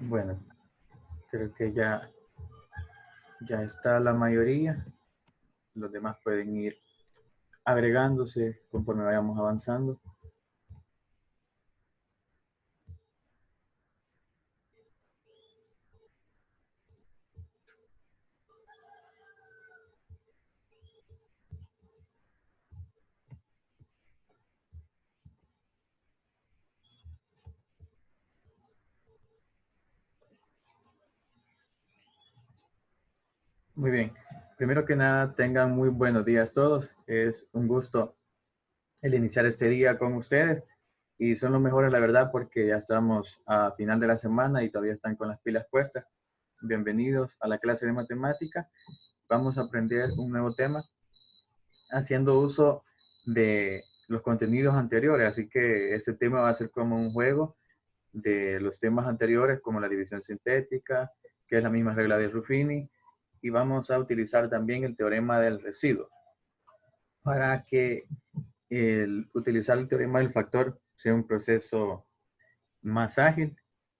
Bueno, creo que ya está la mayoría. Los demás pueden ir agregándose conforme vayamos avanzando. Muy bien. Primero que nada, tengan muy buenos días todos. Es un gusto el iniciar este día con ustedes y son los mejores, la verdad, porque ya estamos a final de la semana y todavía están con las pilas puestas. Bienvenidos a la clase de matemática. Vamos a aprender un nuevo tema haciendo uso de los contenidos anteriores, así que este tema va a ser como un juego de los temas anteriores, como la división sintética, que es la misma regla de Ruffini, y vamos a utilizar también el teorema del residuo para que utilizar el teorema del factor sea un proceso más ágil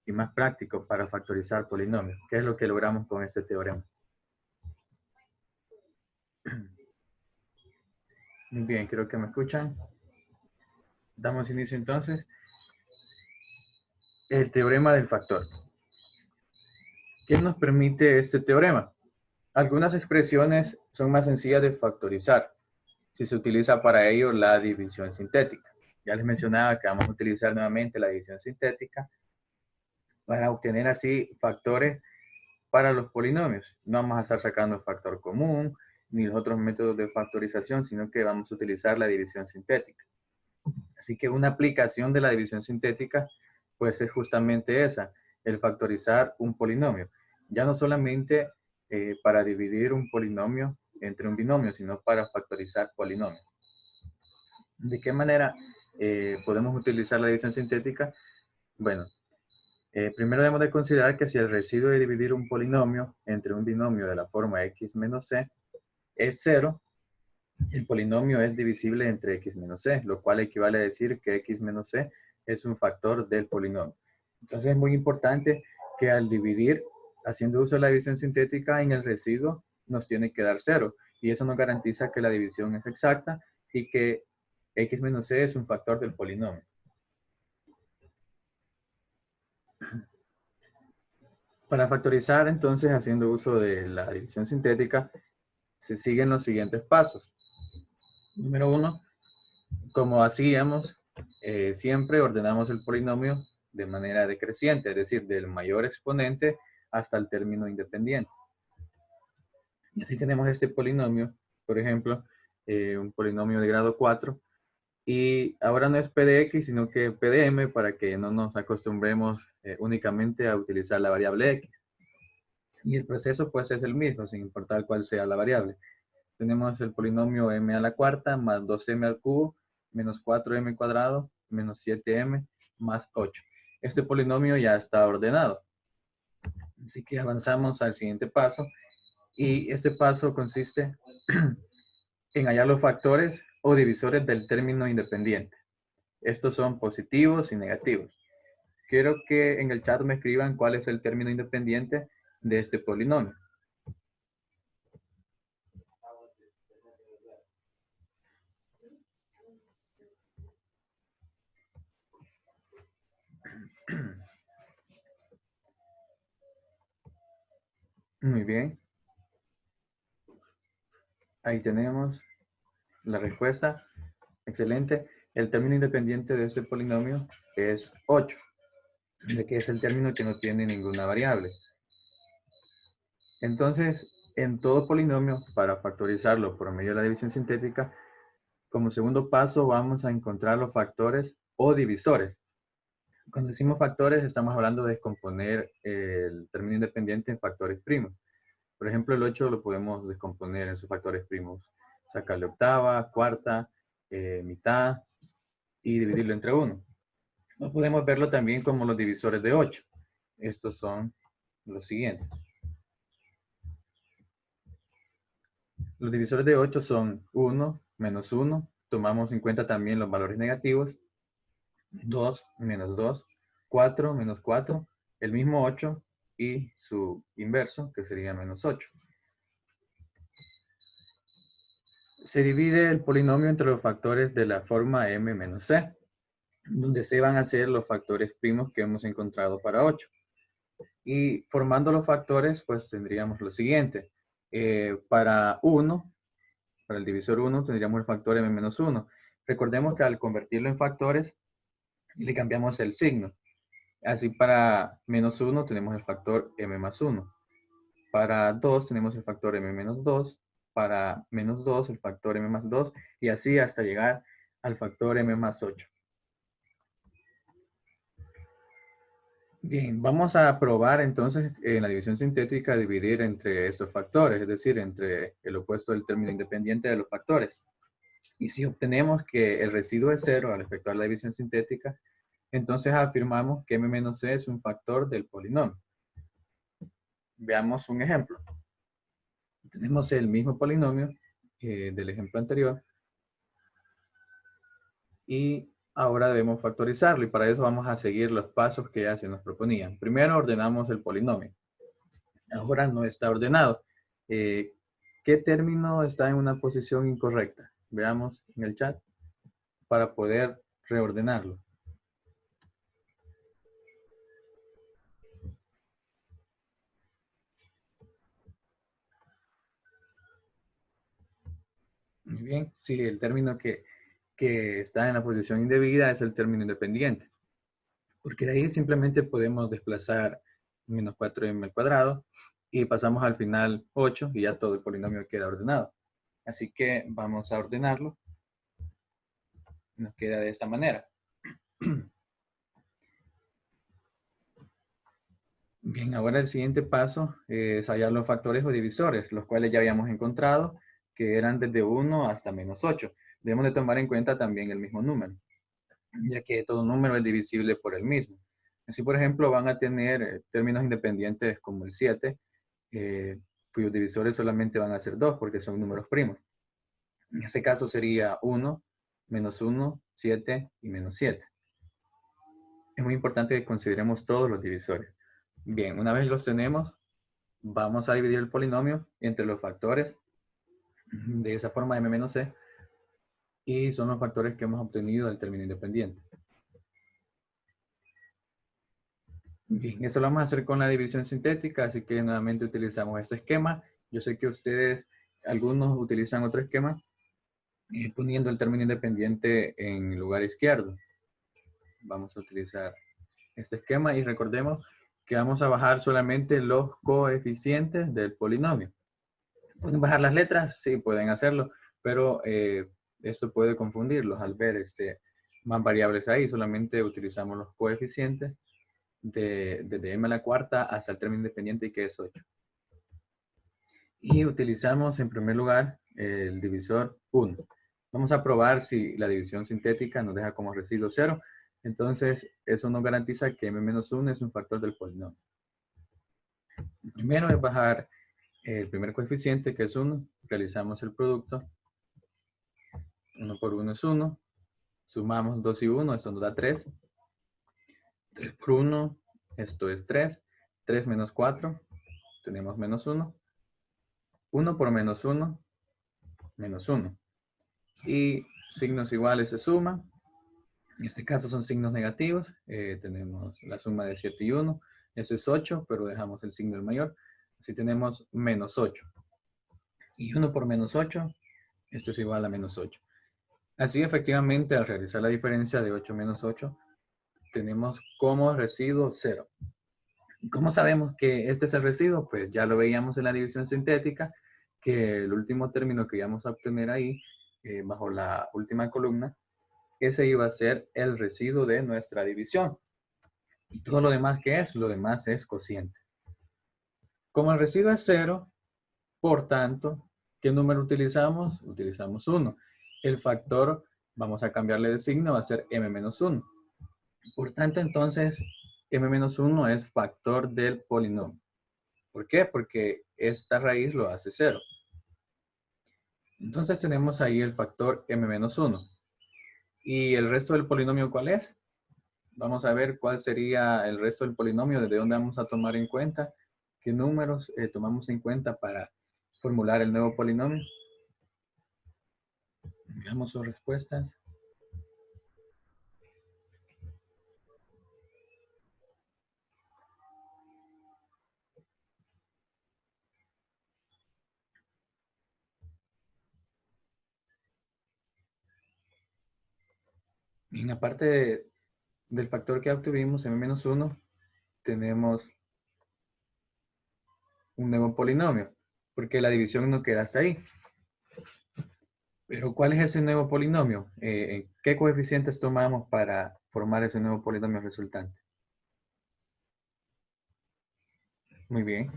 y más práctico para factorizar polinomios, que es lo que logramos con este teorema. Muy bien, creo que me escuchan. Damos inicio entonces. El teorema del factor. ¿Qué nos permite este teorema? Algunas expresiones son más sencillas de factorizar si se utiliza para ello la división sintética. Ya les mencionaba que vamos a utilizar nuevamente la división sintética para obtener así factores para los polinomios. No vamos a estar sacando factor común ni los otros métodos de factorización, sino que vamos a utilizar la división sintética. Así que una aplicación de la división sintética pues es justamente esa, el factorizar un polinomio. Ya no solamente para dividir un polinomio entre un binomio, sino para factorizar polinomios. ¿De qué manera podemos utilizar la división sintética? Bueno, primero debemos de considerar que si el residuo de dividir un polinomio entre un binomio de la forma x menos c es 0, el polinomio es divisible entre x menos c, lo cual equivale a decir que x menos c es un factor del polinomio. Entonces es muy importante que al dividir, haciendo uso de la división sintética en el residuo, nos tiene que dar 0. Y eso nos garantiza que la división es exacta y que x menos c es un factor del polinomio. Para factorizar, entonces, haciendo uso de la división sintética, se siguen los siguientes pasos. Número 1, como hacíamos, siempre ordenamos el polinomio de manera decreciente, es decir, del mayor exponente hasta el término independiente. Y así tenemos este polinomio, por ejemplo, un polinomio de grado 4, y ahora no es P de X, sino que P de M, para que no nos acostumbremos únicamente a utilizar la variable X. Y el proceso pues es el mismo, sin importar cuál sea la variable. Tenemos el polinomio m a la cuarta más 2m al cubo menos 4m cuadrado menos 7m más 8. Este polinomio ya está ordenado. Así que avanzamos al siguiente paso. Y este paso consiste en hallar los factores o divisores del término independiente. Estos son positivos y negativos. Quiero que en el chat me escriban cuál es el término independiente de este polinomio. Muy bien. Ahí tenemos la respuesta. Excelente. El término independiente de este polinomio es 8, de que es el término que no tiene ninguna variable. Entonces, en todo polinomio, para factorizarlo por medio de la división sintética, como segundo paso vamos a encontrar los factores o divisores. Cuando decimos factores, estamos hablando de descomponer el término independiente en factores primos. Por ejemplo, el 8 lo podemos descomponer en sus factores primos. Sacarle octava, cuarta, mitad y dividirlo entre 1. O podemos verlo también como los divisores de 8. Estos son los siguientes. Los divisores de 8 son 1 menos 1. Tomamos en cuenta también los valores negativos. 2 menos 2. 4 menos 4. el mismo 8 y su inverso, que sería menos 8. Se divide el polinomio entre los factores de la forma m menos c, donde c van a ser los factores primos que hemos encontrado para 8. Y formando los factores, pues tendríamos lo siguiente. Para 1, para el divisor 1, tendríamos el factor m menos 1. Recordemos que al convertirlo en factores, le cambiamos el signo. Así para menos 1 tenemos el factor m más 1. Para 2 tenemos el factor m menos 2. Para menos 2 el factor m más 2. Y así hasta llegar al factor m más 8. Bien, vamos a probar entonces en la división sintética dividir entre estos factores, es decir, entre el opuesto del término independiente de los factores. Y si obtenemos que el residuo es 0 al efectuar la división sintética, entonces afirmamos que m menos c es un factor del polinomio. Veamos un ejemplo. Tenemos el mismo polinomio del ejemplo anterior y ahora debemos factorizarlo, y para eso vamos a seguir los pasos que ya se nos proponían. Primero ordenamos el polinomio. Ahora no está ordenado. ¿Qué término está en una posición incorrecta? Veamos en el chat para poder reordenarlo. Muy bien, sí, el término que está en la posición indebida es el término independiente. Porque de ahí simplemente podemos desplazar menos 4m al cuadrado y pasamos al final 8 y ya todo el polinomio queda ordenado. Así que vamos a ordenarlo. Nos queda de esta manera. Bien, ahora el siguiente paso es hallar los factores o divisores, los cuales ya habíamos encontrado, que eran desde 1 hasta menos 8. Debemos de tomar en cuenta también el mismo número, ya que todo número es divisible por el mismo. Así, por ejemplo, van a tener términos independientes como el 7, cuyos divisores solamente van a ser 2 porque son números primos. En ese caso sería 1, menos 1, 7 y menos 7. Es muy importante que consideremos todos los divisores. Bien, una vez los tenemos, vamos a dividir el polinomio entre los factores de esa forma m menos c, y son los factores que hemos obtenido del término independiente. Bien, esto lo vamos a hacer con la división sintética, así que nuevamente utilizamos este esquema. Yo sé que ustedes, algunos utilizan otro esquema, poniendo el término independiente en el lugar izquierdo. Vamos a utilizar este esquema y recordemos que vamos a bajar solamente los coeficientes del polinomio. ¿Pueden bajar las letras? Sí, pueden hacerlo, pero esto puede confundirlos al ver más variables ahí. Solamente utilizamos los coeficientes desde m a la cuarta hasta el término independiente, que es 8. Y utilizamos en primer lugar el divisor 1. Vamos a probar si la división sintética nos deja como residuo 0. Entonces, eso nos garantiza que m-1 es un factor del polinomio. Primero es bajar el primer coeficiente, que es 1. Realizamos el producto. 1 por 1 es 1. Sumamos 2 y 1, esto nos da 3. 3 por 1, esto es 3. 3 menos 4, tenemos menos 1. 1 por menos 1, menos 1. Y signos iguales se suman. En este caso son signos negativos. Tenemos la suma de 7 y 1. Eso es 8, pero dejamos el signo del mayor. Así tenemos menos 8. Y 1 por menos 8, esto es igual a menos 8. Así, efectivamente, al realizar la diferencia de 8 menos 8, tenemos como residuo 0. ¿Cómo sabemos que este es el residuo? Pues ya lo veíamos en la división sintética, que el último término que íbamos a obtener ahí, bajo la última columna, ese iba a ser el residuo de nuestra división. Y todo lo demás, ¿qué es? Lo demás es cociente. Como el residuo es 0, por tanto, ¿qué número utilizamos? Utilizamos 1. El factor, vamos a cambiarle de signo, va a ser m-1. Por tanto, entonces, m-1 es factor del polinomio. ¿Por qué? Porque esta raíz lo hace 0. Entonces tenemos ahí el factor m-1. ¿Y el resto del polinomio cuál es? Vamos a ver cuál sería el resto del polinomio, desde dónde vamos a tomar en cuenta, qué números tomamos en cuenta para formular el nuevo polinomio. Veamos sus respuestas. Bien, aparte del factor que obtuvimos, m-1, tenemos un nuevo polinomio, porque la división no queda hasta ahí. Pero ¿cuál es ese nuevo polinomio? ¿Qué coeficientes tomamos para formar ese nuevo polinomio resultante? Muy bien,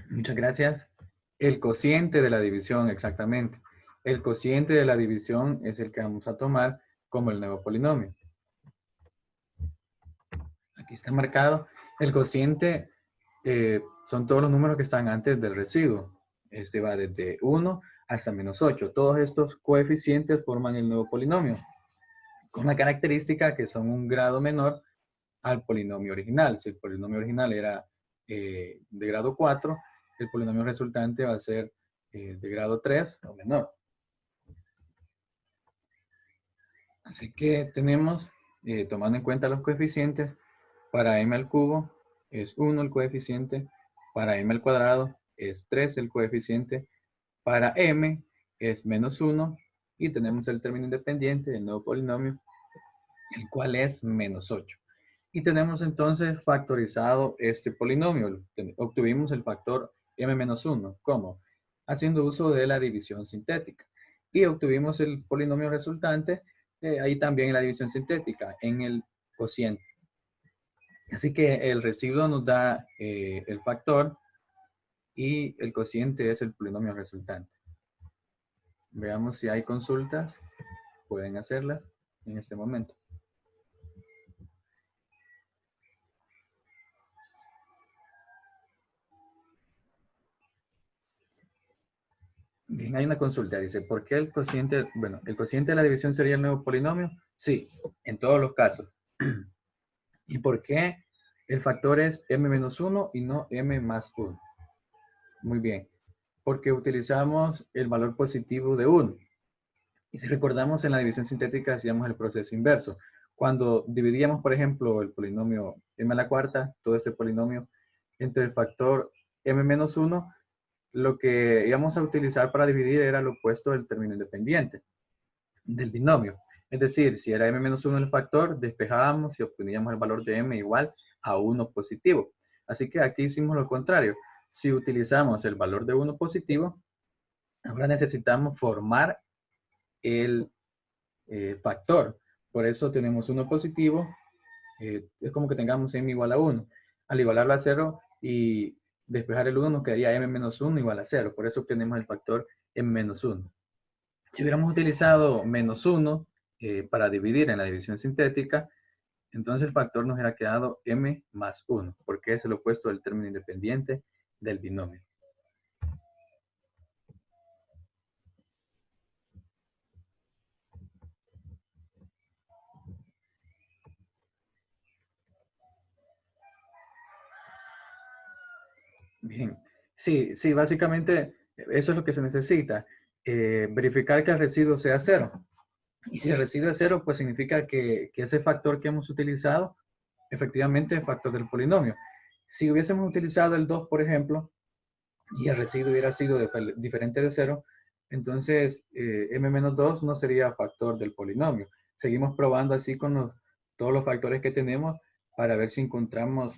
muchas gracias. El cociente de la división, exactamente. El cociente de la división es el que vamos a tomar como el nuevo polinomio. Aquí está marcado. El cociente son todos los números que están antes del residuo. Este va desde 1 hasta -8. Todos estos coeficientes forman el nuevo polinomio, con la característica que son un grado menor al polinomio original. Si el polinomio original era de grado 4, el polinomio resultante va a ser de grado 3 o menor. Así que tenemos, tomando en cuenta los coeficientes, para m al cubo es 1 el coeficiente, para m al cuadrado es 3 el coeficiente, para m es -1 y tenemos el término independiente del nuevo polinomio, el cual es -8. Y tenemos entonces factorizado este polinomio. Obtuvimos el factor m-1. ¿Cómo? Haciendo uso de la división sintética. Y obtuvimos el polinomio resultante, ahí también en la división sintética, en el cociente. Así que el residuo nos da el factor y el cociente es el polinomio resultante. Veamos si hay consultas. Pueden hacerlas en este momento. Bien, hay una consulta. Dice, ¿por qué el cociente, bueno, el cociente de la división sería el nuevo polinomio? Sí, en todos los casos. ¿Y por qué el factor es m-1 y no m más 1? Muy bien, porque utilizamos el valor positivo de 1. Y si recordamos, en la división sintética hacíamos el proceso inverso. Cuando dividíamos, por ejemplo, el polinomio m a la cuarta, todo ese polinomio, entre el factor m-1, lo que íbamos a utilizar para dividir era lo opuesto del término independiente del binomio. Es decir, si era m-1 el factor, despejábamos y obteníamos el valor de m igual a 1 positivo. Así que aquí hicimos lo contrario. Si utilizamos el valor de 1 positivo, ahora necesitamos formar el factor. Por eso tenemos 1 positivo. Es como que tengamos m igual a 1. Al igualarlo a 0 y despejar el 1, nos quedaría m-1 igual a 0. Por eso obtenemos el factor m-1. Si hubiéramos utilizado -1 para dividir en la división sintética, entonces el factor nos hubiera quedado m más 1, porque es el opuesto del término independiente del binomio. Bien, sí, sí, básicamente eso es lo que se necesita. Verificar que el residuo sea 0. Y si el residuo es 0, pues significa que ese factor que hemos utilizado efectivamente es factor del polinomio. Si hubiésemos utilizado el 2, por ejemplo, y el residuo hubiera sido diferente de 0, entonces m-2 no sería factor del polinomio. Seguimos probando así con todos los factores que tenemos para ver si encontramos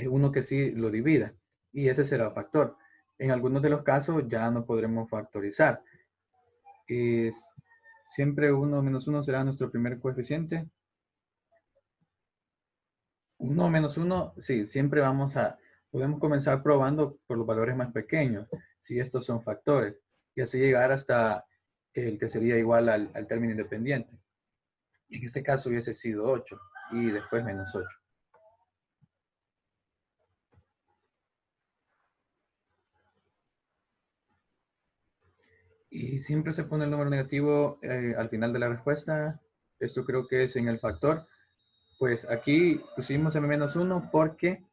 uno que sí lo divida, y ese será factor. En algunos de los casos ya no podremos factorizar. Siempre 1 menos 1 será nuestro primer coeficiente. 1 menos 1, sí, siempre podemos comenzar probando por los valores más pequeños, si estos son factores, y así llegar hasta el que sería igual al término independiente. En este caso hubiese sido 8 y después -8. Y siempre se pone el número negativo al final de la respuesta. Esto creo que es en el factor. Pues aquí pusimos m-1 porque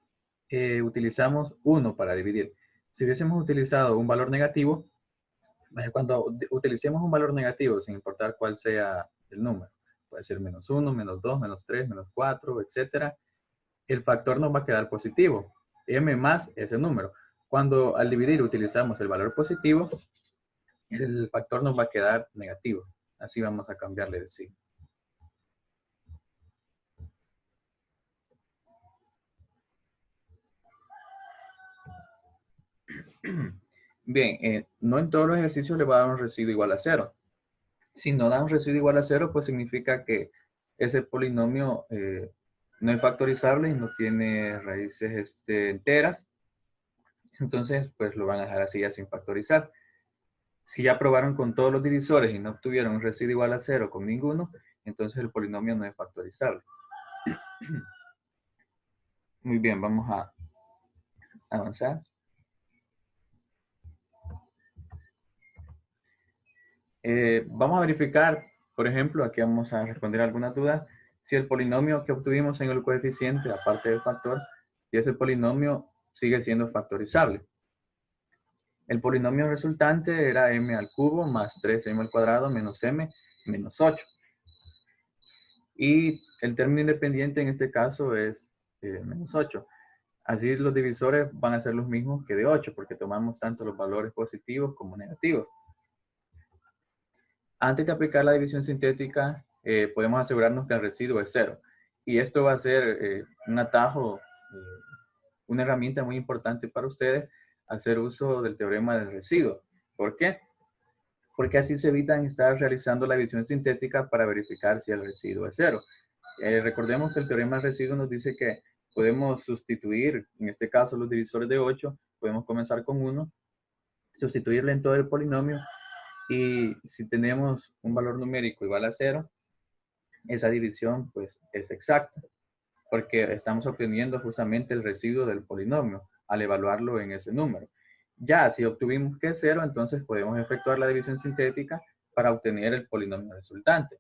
utilizamos 1 para dividir. Si hubiésemos utilizado un valor negativo, cuando utilicemos un valor negativo, sin importar cuál sea el número, puede ser -1, -2, -3, -4, etcétera, el factor nos va a quedar positivo, m más ese número. Cuando al dividir utilizamos el valor positivo, el factor nos va a quedar negativo. Así vamos a cambiarle de signo. Bien, no en todos los ejercicios le va a dar un residuo igual a 0. Si no da un residuo igual a 0, pues significa que ese polinomio no es factorizable y no tiene raíces enteras. Entonces, pues lo van a dejar así ya sin factorizar. Si ya probaron con todos los divisores y no obtuvieron un residuo igual a 0 con ninguno, entonces el polinomio no es factorizable. Muy bien, vamos a avanzar. Vamos a verificar, por ejemplo, aquí vamos a responder algunas dudas, si el polinomio que obtuvimos en el coeficiente, aparte del factor, si ese polinomio sigue siendo factorizable. El polinomio resultante era m al cubo más 3m al cuadrado menos m menos 8. Y el término independiente en este caso es menos 8. Así los divisores van a ser los mismos que de 8, porque tomamos tanto los valores positivos como negativos. Antes de aplicar la división sintética, podemos asegurarnos que el residuo es 0. Y esto va a ser un atajo, una herramienta muy importante para ustedes, hacer uso del teorema del residuo. ¿Por qué? Porque así se evitan estar realizando la división sintética para verificar si el residuo es 0. Recordemos que el teorema del residuo nos dice que podemos sustituir, en este caso los divisores de 8, podemos comenzar con 1, sustituirle en todo el polinomio, y si tenemos un valor numérico igual a 0, esa división pues es exacta, porque estamos obteniendo justamente el residuo del polinomio al evaluarlo en ese número. Ya si obtuvimos que es 0, entonces podemos efectuar la división sintética para obtener el polinomio resultante,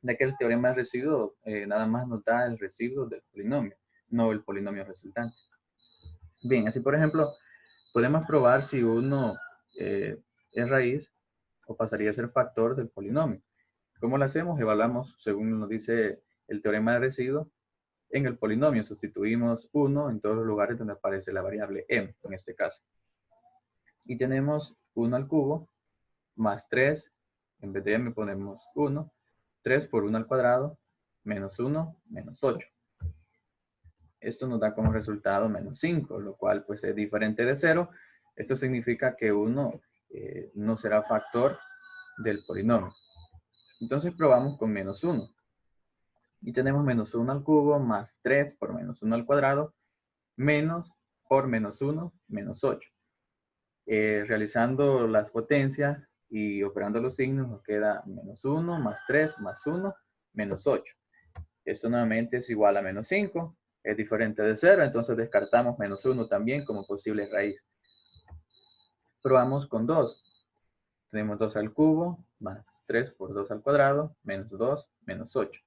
ya que el teorema del residuo nada más nos da el residuo del polinomio, no el polinomio resultante. Bien, así por ejemplo, podemos probar si uno es raíz o pasaría a ser factor del polinomio. ¿Cómo lo hacemos? Evaluamos, según nos dice el teorema de residuo, en el polinomio. Sustituimos 1 en todos los lugares donde aparece la variable m, en este caso. Y tenemos 1 al cubo más 3, en vez de m ponemos 1, 3 por 1 al cuadrado, menos 1, menos 8. Esto nos da como resultado menos 5, lo cual pues es diferente de 0. Esto significa que 1 no será factor del polinomio. Entonces probamos con menos 1. Y tenemos menos 1 al cubo más 3 por menos 1 al cuadrado, menos por menos 1, menos 8. Realizando las potencias y operando los signos, nos queda menos 1 más 3 más 1, menos 8. Esto nuevamente es igual a menos 5. Es diferente de 0, entonces descartamos menos 1 también como posible raíz. Probamos con 2. Tenemos 2 al cubo más 3 por 2 al cuadrado, menos 2, menos 8.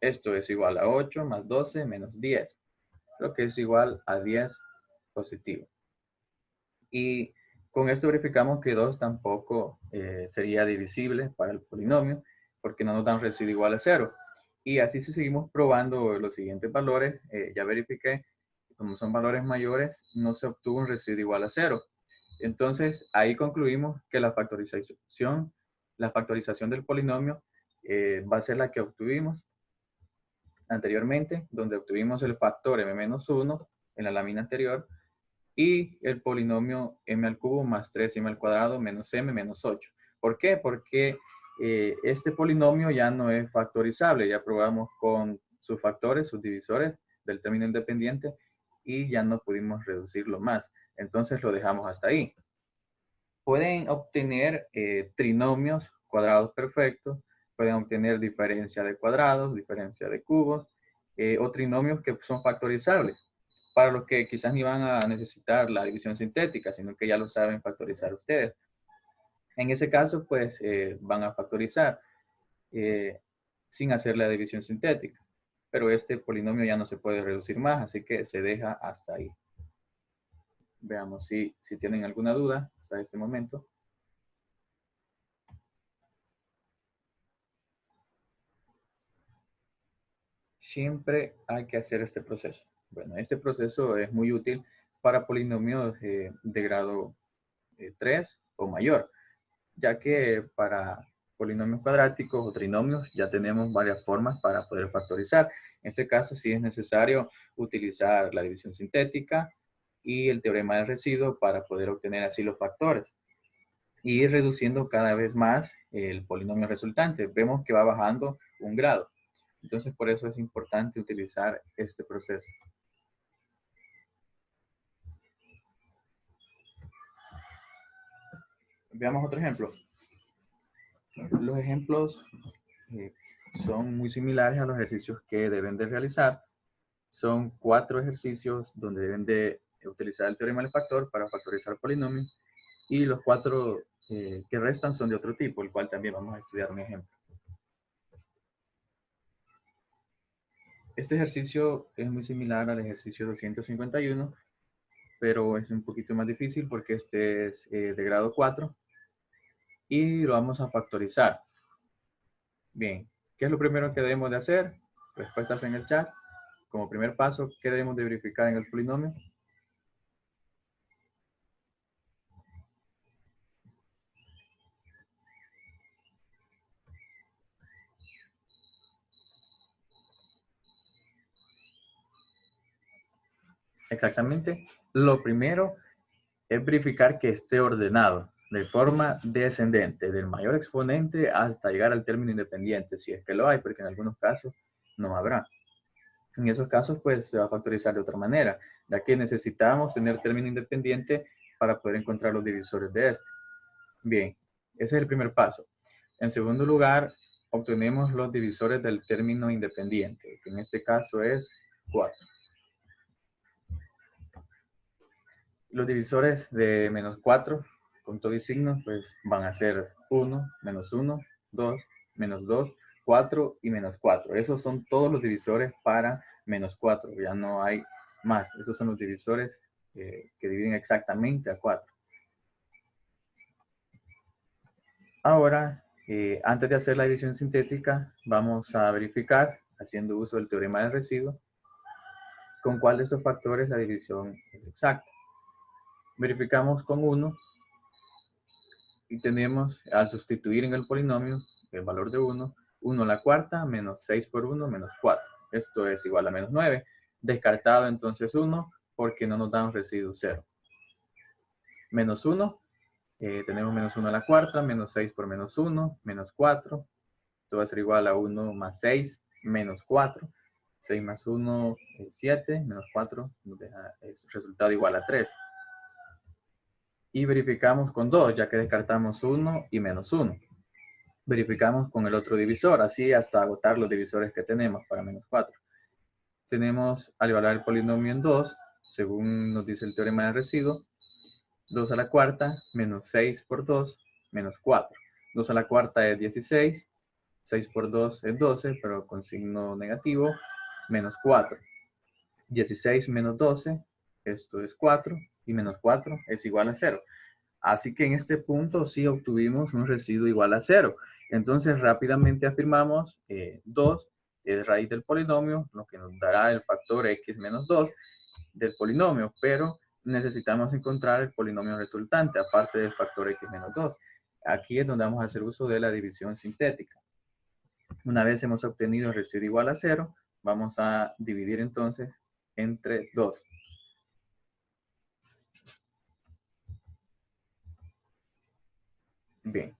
Esto es igual a 8 más 12 menos 10, lo que es igual a 10 positivo. Y con esto verificamos que 2 tampoco sería divisible para el polinomio, porque no nos da un residuo igual a 0. Y así si seguimos probando los siguientes valores, ya verifiqué que como son valores mayores, no se obtuvo un residuo igual a 0. Entonces, ahí concluimos que la factorización del polinomio va a ser la que obtuvimos anteriormente, donde obtuvimos el factor m-1 en la lámina anterior y el polinomio m al cubo más 3m al cuadrado menos m menos 8. ¿Por qué? Porque este polinomio ya no es factorizable, ya probamos con sus factores, sus divisores del término independiente y ya no pudimos reducirlo más. Entonces lo dejamos hasta ahí. Pueden obtener trinomios cuadrados perfectos, pueden obtener diferencia de cuadrados, diferencia de cubos, o trinomios que son factorizables, para los que quizás ni van a necesitar la división sintética, sino que ya lo saben factorizar ustedes. En ese caso, pues van a factorizar sin hacer la división sintética. pero este polinomio ya no se puede reducir más, así que se deja hasta ahí. Veamos si tienen alguna duda hasta este momento. Siempre hay que hacer este proceso. Bueno, este proceso es muy útil para polinomios de grado 3 o mayor, ya que para polinomios cuadráticos o trinomios ya tenemos varias formas para poder factorizar. En este caso sí es necesario utilizar la división sintética y el teorema del residuo para poder obtener así los factores y ir reduciendo cada vez más el polinomio resultante. Vemos que va bajando un grado. Entonces, por eso es importante utilizar este proceso. Veamos otro ejemplo. Los ejemplos son muy similares a los ejercicios que deben de realizar. Son 4 ejercicios donde deben de utilizar el teorema del factor para factorizar polinomios. Y los 4 que restan son de otro tipo, el cual también vamos a estudiar un ejemplo. Este ejercicio es muy similar al ejercicio 251, pero es un poquito más difícil porque este es de grado 4 y lo vamos a factorizar. Bien, ¿qué es lo primero que debemos de hacer? Respuestas en el chat. Como primer paso, ¿qué debemos de verificar en el polinomio? Exactamente. Lo primero es verificar que esté ordenado de forma descendente, del mayor exponente hasta llegar al término independiente, si es que lo hay, porque en algunos casos no habrá. En esos casos, pues se va a factorizar de otra manera, ya que necesitamos tener término independiente para poder encontrar los divisores de este. Bien, ese es el primer paso. En segundo lugar, obtenemos los divisores del término independiente, que en este caso es 4. Los divisores de menos 4, con todo y signo, pues van a ser 1, menos 1, 2, menos 2, 4 y menos 4. Esos son todos los divisores para menos 4. Ya no hay más. Esos son los divisores que dividen exactamente a 4. Ahora, antes de hacer la división sintética, vamos a verificar, haciendo uso del teorema del residuo, con cuál de estos factores la división es exacta. Verificamos con 1 y tenemos, al sustituir en el polinomio el valor de 1, 1 a la cuarta menos 6 por 1 menos 4. Esto es igual a menos 9. Descartado entonces 1 porque no nos da un residuo 0. Menos 1, tenemos menos 1 a la cuarta, menos 6 por menos 1, menos 4. Esto va a ser igual a 1 más 6 menos 4. 6 más 1 es 7, menos 4 nos deja el resultado igual a 3. Y verificamos con 2, ya que descartamos 1 y menos 1. Verificamos con el otro divisor, así hasta agotar los divisores que tenemos para menos 4. Tenemos, al evaluar el polinomio en 2, según nos dice el teorema del residuo, 2 a la cuarta menos 6 por 2 menos 4. 2 a la cuarta es 16, 6 por 2 es 12, pero con signo negativo, menos 4. 16 menos 12, esto es 4, y menos 4 es igual a 0. Así que en este punto sí obtuvimos un residuo igual a 0. Entonces rápidamente afirmamos 2 es raíz del polinomio, lo que nos dará el factor x menos 2 del polinomio, pero necesitamos encontrar el polinomio resultante, aparte del factor x menos 2. Aquí es donde vamos a hacer uso de la división sintética. Una vez hemos obtenido el residuo igual a 0, vamos a dividir entonces entre 2. Bien,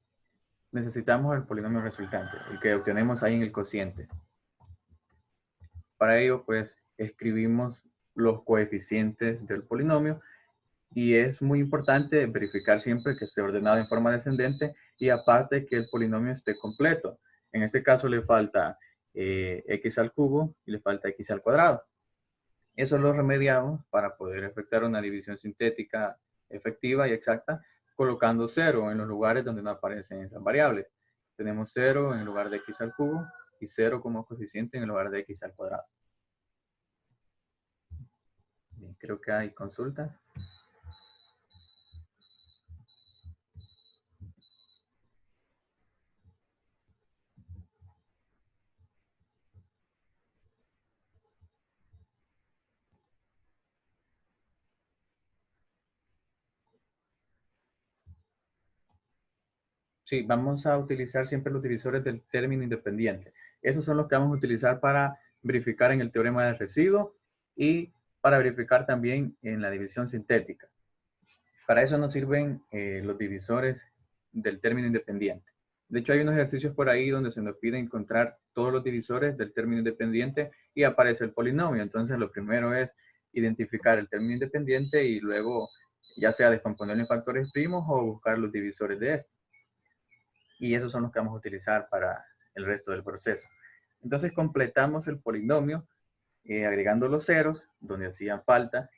necesitamos el polinomio resultante, el que obtenemos ahí en el cociente. Para ello, pues, escribimos los coeficientes del polinomio y es muy importante verificar siempre que esté ordenado en forma descendente y aparte que el polinomio esté completo. En este caso le falta x al cubo y le falta x al cuadrado. Eso lo remediamos para poder efectuar una división sintética efectiva y exacta colocando 0 en los lugares donde no aparecen esas variables. Tenemos 0 en lugar de x al cubo y 0 como coeficiente en lugar de x al cuadrado. Bien, creo que hay consulta. Sí, vamos a utilizar siempre los divisores del término independiente. Esos son los que vamos a utilizar para verificar en el teorema del residuo y para verificar también en la división sintética. Para eso nos sirven los divisores del término independiente. De hecho, hay unos ejercicios por ahí donde se nos pide encontrar todos los divisores del término independiente y aparece el polinomio. Entonces, lo primero es identificar el término independiente y luego, ya sea descomponerlo en factores primos o buscar los divisores de este. Y esos son los que vamos a utilizar para el resto del proceso. Entonces, completamos el polinomio agregando los ceros donde hacían falta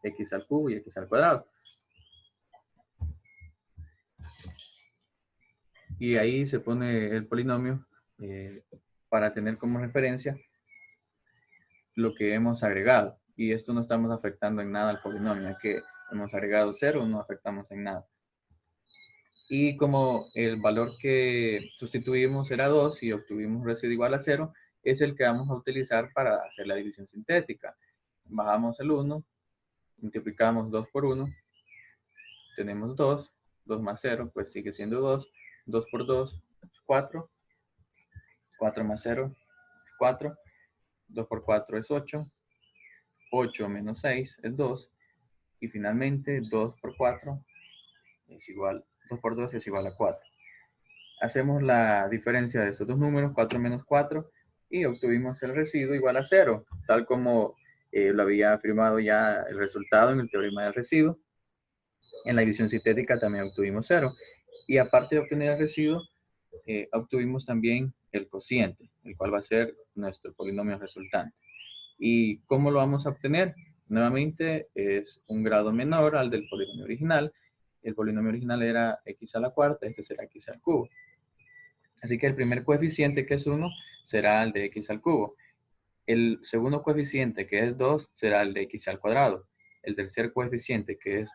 x al cubo y x al cuadrado. Y ahí se pone el polinomio para tener como referencia lo que hemos agregado. Y esto no estamos afectando en nada al polinomio, ya que hemos agregado 0, no afectamos en nada. Y como el valor que sustituimos era 2 y obtuvimos un residuo igual a 0, es el que vamos a utilizar para hacer la división sintética. Bajamos el 1, multiplicamos 2 por 1, tenemos 2, 2 más 0, pues sigue siendo 2, 2 por 2 es 4, 4 más 0 es 4, 2 por 4 es 8, 8 menos 6 es 2, y finalmente 2 por 4 es igual, 2 por 2 es igual a 4. Hacemos la diferencia de esos dos números, 4 menos 4, y obtuvimos el residuo igual a 0, tal como lo había afirmado ya el resultado en el teorema del residuo. En la división sintética también obtuvimos 0. Y aparte de obtener el residuo, obtuvimos también el cociente, el cual va a ser nuestro polinomio resultante. ¿Y cómo lo vamos a obtener? Nuevamente es un grado menor al del polinomio original. El polinomio original era x a la cuarta, este será x al cubo. Así que el primer coeficiente, que es 1, será el de x al cubo. El segundo coeficiente, que es 2, será el de x al cuadrado. El tercer coeficiente, que es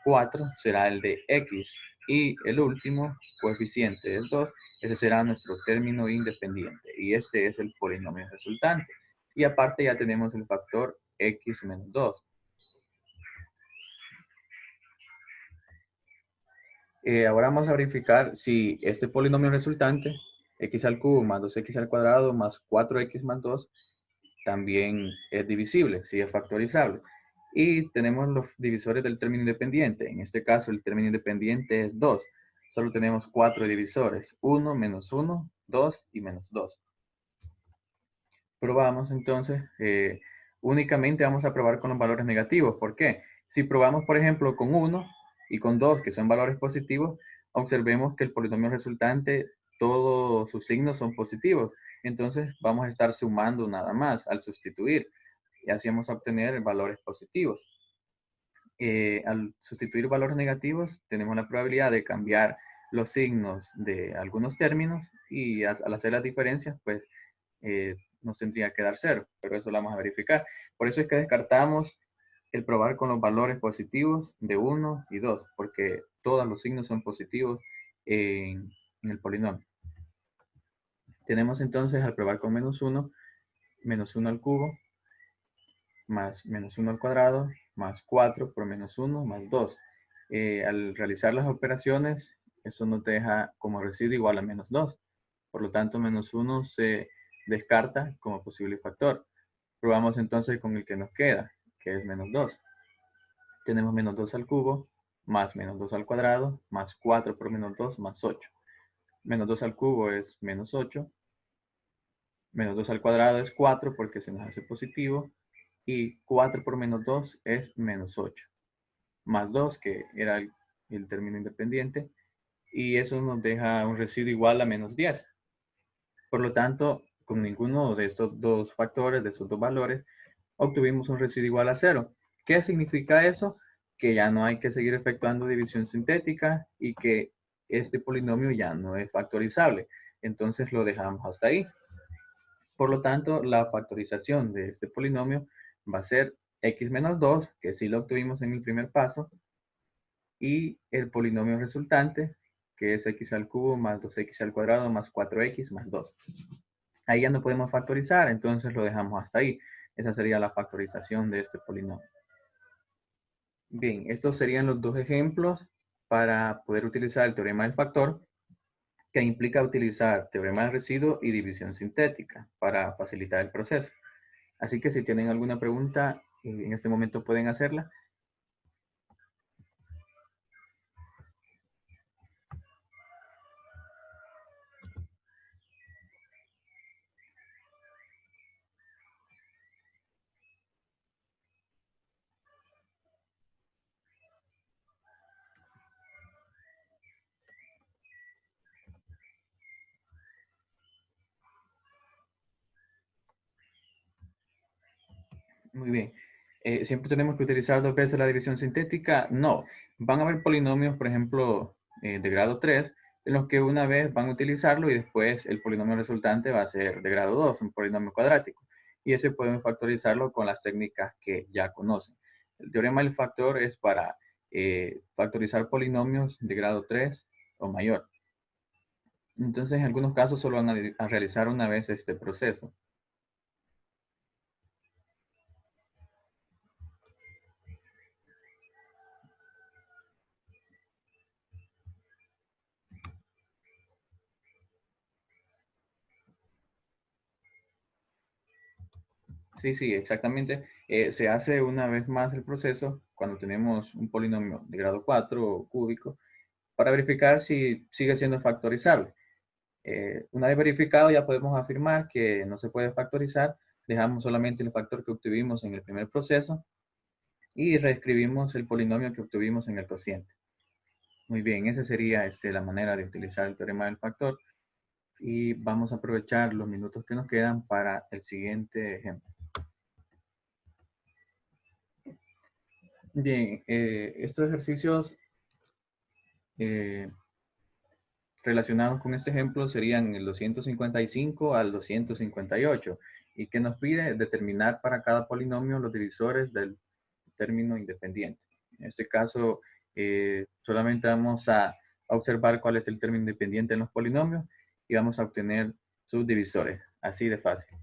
4, será el de x. Y el último coeficiente es 2, ese será nuestro término independiente. Y este es el polinomio resultante. Y aparte ya tenemos el factor x menos 2. Ahora vamos a verificar si este polinomio resultante, x al cubo más 2x al cuadrado más 4x más 2, también es divisible, si es factorizable. Y tenemos los divisores del término independiente. En este caso, el término independiente es 2. Solo tenemos 4 divisores. 1, menos 1, 2 y menos 2. Probamos entonces, únicamente vamos a probar con los valores negativos. ¿Por qué? Si probamos, por ejemplo, con 1 y con 2, que son valores positivos, observemos que el polinomio resultante, todos sus signos son positivos. Entonces vamos a estar sumando nada más al sustituir. Y así vamos a obtener valores positivos. Al sustituir valores negativos, tenemos la probabilidad de cambiar los signos de algunos términos y al hacer las diferencias, pues nos tendría que dar 0, pero eso lo vamos a verificar. Por eso es que descartamos el probar con los valores positivos de 1 y 2, porque todos los signos son positivos en el polinomio. Tenemos entonces al probar con menos 1 al cubo, más menos 1 al cuadrado, más 4 por menos 1, más 2. Al realizar las operaciones, eso nos deja como residuo igual a menos 2. Por lo tanto, menos 1 se descarta como posible factor. Probamos entonces con el que nos queda, que es menos 2. Tenemos menos 2 al cubo, más menos 2 al cuadrado, más 4 por menos 2, más 8. Menos 2 al cubo es menos 8. Menos 2 al cuadrado es 4 porque se nos hace positivo. Y 4 por menos 2 es menos 8. Más 2, que era el término independiente. Y eso nos deja un residuo igual a menos 10. Por lo tanto, con ninguno de estos dos factores, de estos dos valores, obtuvimos un residuo igual a 0. ¿Qué significa eso? Que ya no hay que seguir efectuando división sintética y que este polinomio ya no es factorizable. entonces lo dejamos hasta ahí. Por lo tanto, la factorización de este polinomio va a ser x menos 2, que sí lo obtuvimos en el primer paso, y el polinomio resultante, que es x al cubo más 2x al cuadrado más 4x más 2. Ahí ya no podemos factorizar, entonces lo dejamos hasta ahí. Esa sería la factorización de este polinomio. Bien, estos serían los dos ejemplos para poder utilizar el teorema del factor, que implica utilizar teorema del residuo y división sintética para facilitar el proceso. Así que si tienen alguna pregunta, en este momento pueden hacerla. Muy bien. ¿Siempre tenemos que utilizar dos veces la división sintética? No. Van a haber polinomios, por ejemplo, de grado 3, en los que una vez van a utilizarlo y después el polinomio resultante va a ser de grado 2, un polinomio cuadrático. Y ese pueden factorizarlo con las técnicas que ya conocen. El teorema del factor es para factorizar polinomios de grado 3 o mayor. Entonces, en algunos casos solo van a realizar una vez este proceso. Sí, sí, exactamente. Se hace una vez más el proceso cuando tenemos un polinomio de grado 4 o cúbico para verificar si sigue siendo factorizable. Una vez verificado ya podemos afirmar que no se puede factorizar. Dejamos solamente el factor que obtuvimos en el primer proceso y reescribimos el polinomio que obtuvimos en el cociente. Muy bien, esa sería la manera de utilizar el teorema del factor. Y vamos a aprovechar los minutos que nos quedan para el siguiente ejemplo. Bien, estos ejercicios relacionados con este ejemplo serían el 255 al 258 y que nos pide determinar para cada polinomio los divisores del término independiente. En este caso, solamente vamos a observar cuál es el término independiente en los polinomios y vamos a obtener sus divisores, así de fácil.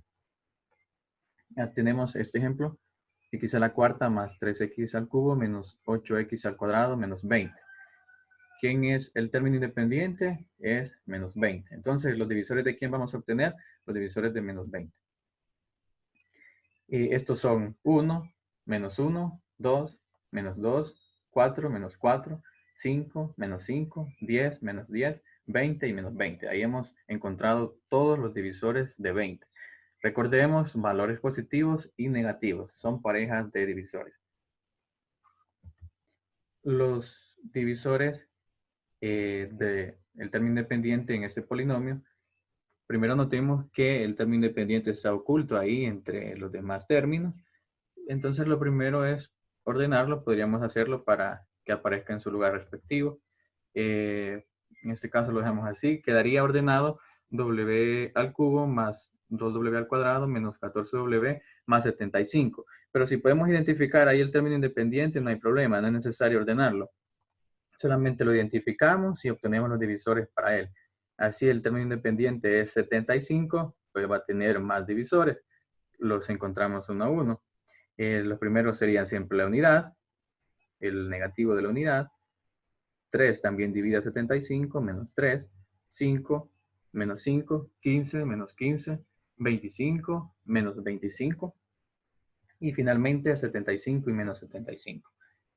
Ya tenemos este ejemplo, x a la cuarta más 3x al cubo menos 8x al cuadrado menos 20. ¿Quién es el término independiente? Es menos 20. Entonces, ¿los divisores de quién vamos a obtener? Los divisores de menos 20. Y estos son 1, menos 1, 2, menos 2, 4, menos 4, 5, menos 5, 10, menos 10, 20 y menos 20. Ahí hemos encontrado todos los divisores de 20. Recordemos valores positivos y negativos. Son parejas de divisores. Los divisores del término independiente en este polinomio, primero notemos que el término independiente está oculto ahí entre los demás términos. Entonces lo primero es ordenarlo. Podríamos hacerlo para que aparezca en su lugar respectivo. En este caso lo dejamos así. Quedaría ordenado w al cubo más 2w al cuadrado menos 14w más 75. Pero si podemos identificar ahí el término independiente, no hay problema, no es necesario ordenarlo. Solamente lo identificamos y obtenemos los divisores para él. Así el término independiente es 75, pues va a tener más divisores. Los encontramos uno a uno. Los primeros serían siempre la unidad, el negativo de la unidad. 3 también divide a 75, menos 3. 5, menos 5, 15, menos 15, 25, menos 25. Y finalmente 75 y menos 75.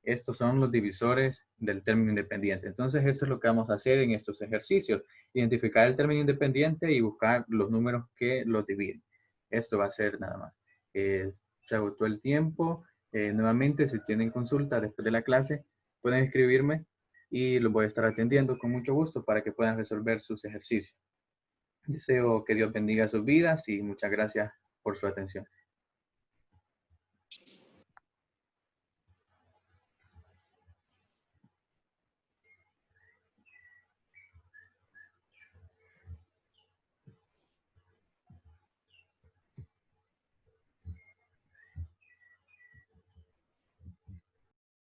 Estos son los divisores del término independiente. Entonces, esto es lo que vamos a hacer en estos ejercicios. Identificar el término independiente y buscar los números que los dividen. Esto va a ser nada más. Se agotó el tiempo. Nuevamente, si tienen consulta después de la clase, pueden escribirme y los voy a estar atendiendo con mucho gusto para que puedan resolver sus ejercicios. Deseo que Dios bendiga sus vidas y muchas gracias por su atención.